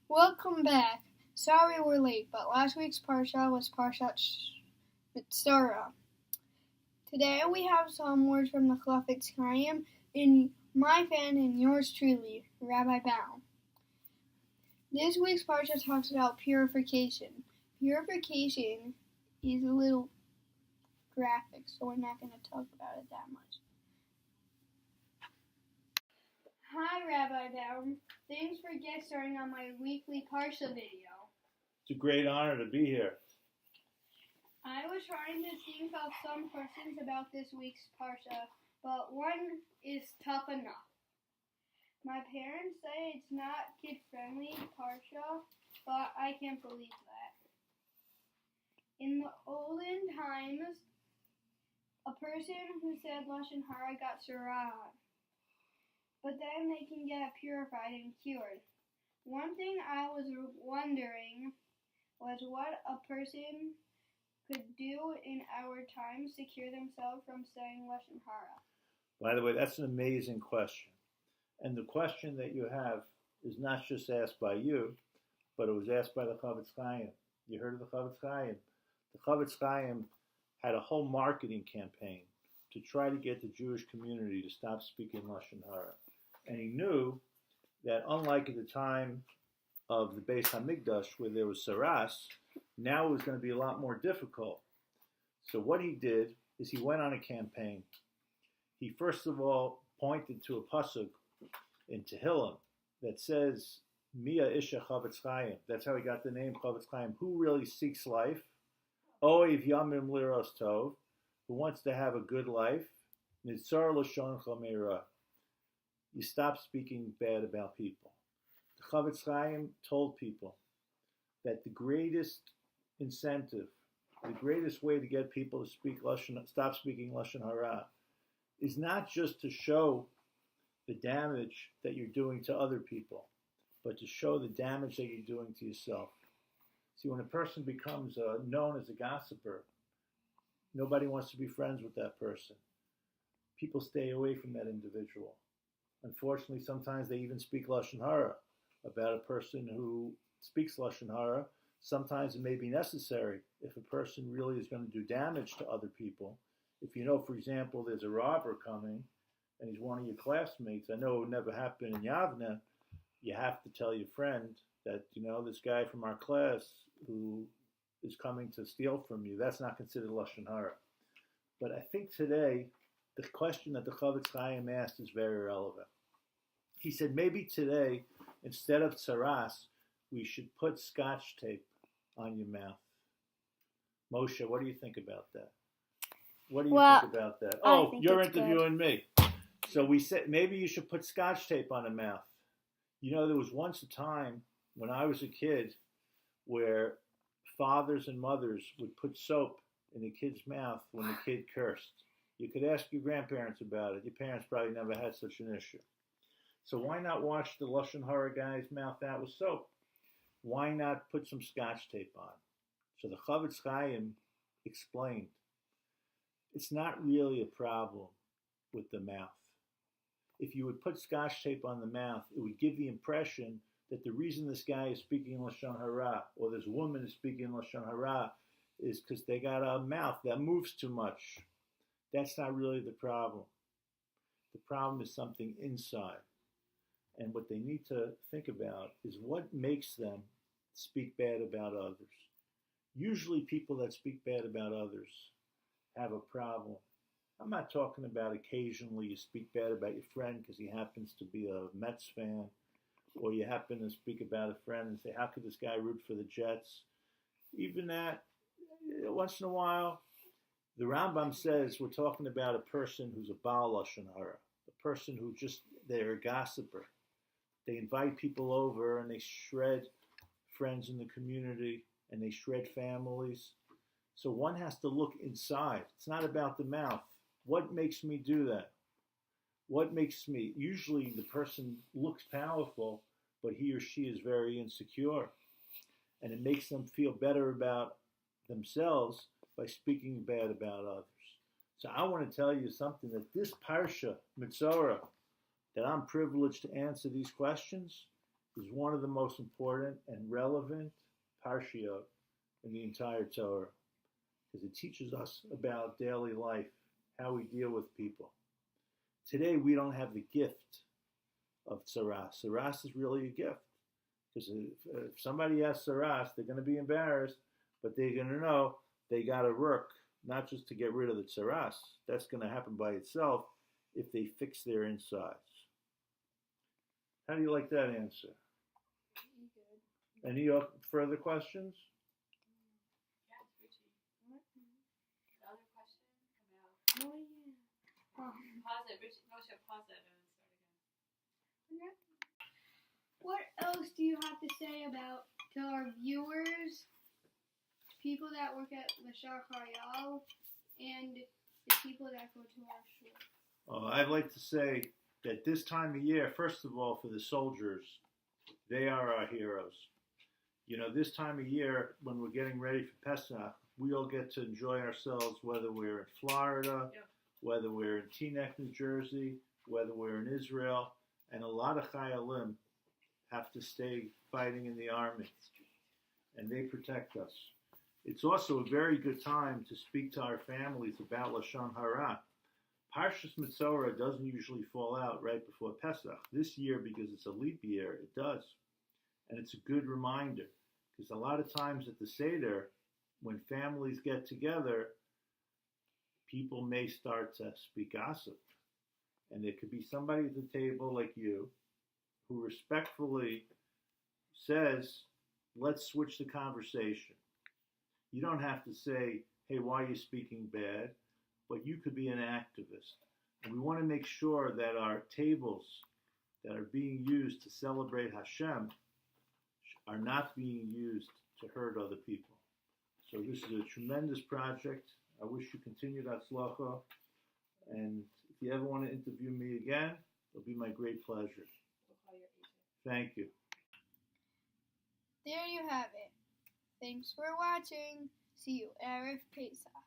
Welcome back. Sorry we're late, but last week's Parsha was Parshat torah. Today we have some words from the Chafetz Chaim in my fan and yours truly, Rabbi Baum. This week's Parsha talks about purification. Purification is a little graphic, so we're not going to talk about it that much. Hi, Rabbi Baum. Thanks for guest starring on my weekly Parsha video. It's a great honor to be here. I was trying to think of some questions about this week's Parsha, but one is tough enough. My parents say it's not kid-friendly Parsha, but I can't believe that. In the olden times, a person who said Lashon Hara got Sarah, but then they can get purified and cured. One thing I was wondering was what a person could do in our times to cure themselves from saying Lashon Hara. By the way, that's an amazing question. And the question that you have is not just asked by you, but it was asked by the Chafetz Chaim. You heard of the Chafetz Chaim? The Chafetz Chaim had a whole marketing campaign to try to get the Jewish community to stop speaking Lashon Hara. And he knew that unlike at the time of the Beis Hamikdash where there was saras, now it was going to be a lot more difficult. So what he did is he went on a campaign. He first of all pointed to a pasuk in Tehillim that says, Mia Isha Chafetz Chaim. That's how he got the name Chafetz Chaim. Who really seeks life? Oiv Yamim Liros Tov. Who wants to have a good life? Nitzar Lashon Chameira. You stop speaking bad about people. The Chafetz Chaim told people that the greatest incentive, the greatest way to get people to stop speaking Lashon Hara, is not just to show the damage that you're doing to other people, but to show the damage that you're doing to yourself. See, when a person becomes known as a gossiper, nobody wants to be friends with that person. People stay away from that individual. Unfortunately, sometimes they even speak Lashon Hara about a person who speaks Lashon Hara. Sometimes it may be necessary if a person really is going to do damage to other people. If you know, for example, there's a robber coming and he's one of your classmates, I know it would never happen in Yavne, you have to tell your friend that, this guy from our class who is coming to steal from you, that's not considered Lashon Hara. But I think today, the question that the Chafetz Chaim asked is very relevant. He said maybe today, instead of tsaras, we should put scotch tape on your mouth. Moshe, what do you think about that? What do you think about that? Oh, you're interviewing me. So we said maybe you should put scotch tape on the mouth. There was once a time when I was a kid where fathers and mothers would put soap in the kid's mouth when the kid cursed. You could ask your grandparents about it. Your parents probably never had such an issue. So why not wash the Lashon Hara guy's mouth out with soap? Why not put some scotch tape on? So the Chafetz Chaim explained, it's not really a problem with the mouth. If you would put scotch tape on the mouth, it would give the impression that the reason this guy is speaking Lashon Hara or this woman is speaking Lashon Hara is because they got a mouth that moves too much. That's not really the problem. The problem is something inside. And what they need to think about is what makes them speak bad about others. Usually people that speak bad about others have a problem. I'm not talking about occasionally you speak bad about your friend because he happens to be a Mets fan, or you happen to speak about a friend and say, how could this guy root for the Jets? Even that, once in a while, the Rambam says we're talking about a person who's a Baal Lashon Hara, a person who they're a gossiper. They invite people over and they shred friends in the community and they shred families. So one has to look inside. It's not about the mouth. What makes me do that? Usually the person looks powerful, but he or she is very insecure. And it makes them feel better about themselves by speaking bad about others. So I want to tell you something, that this Parsha, Mitzorah, that I'm privileged to answer these questions, is one of the most important and relevant parshiot in the entire Torah, because it teaches us about daily life, how we deal with people. Today, we don't have the gift of tsaras. Tsaras is really a gift, because if somebody asks tsaras, they're going to be embarrassed, but they're going to know they got to work, not just to get rid of the tsaras. That's going to happen by itself if they fix their insides. How do you like that answer? Good. Any further questions? Yeah, Richie. Another question? Come out. Oh, yeah. Pause it, Richie. Moshe, pause it and start again. What else do you have to say about to our viewers, people that work at Lashar Hayal, and the people that go to our shul? I'd like to say that this time of year, first of all, for the soldiers, they are our heroes. You know, this time of year, when we're getting ready for Pesach, we all get to enjoy ourselves, whether we're in Florida, whether we're in Teaneck, New Jersey, whether we're in Israel, and a lot of Chayalim have to stay fighting in the army, and they protect us. It's also a very good time to speak to our families about Lashon Hara. Parshas Mitzorah doesn't usually fall out right before Pesach. This year, because it's a leap year, it does. And it's a good reminder, because a lot of times at the Seder, when families get together, people may start to speak gossip. And there could be somebody at the table like you who respectfully says, let's switch the conversation. You don't have to say, hey, why are you speaking bad? But you could be an activist. And we want to make sure that our tables that are being used to celebrate Hashem are not being used to hurt other people. So this is a tremendous project. I wish you continued Hatzlacha. And if you ever want to interview me again, it'll be my great pleasure. We'll call your agent. Thank you. There you have it. Thanks for watching. See you Erev Pesach.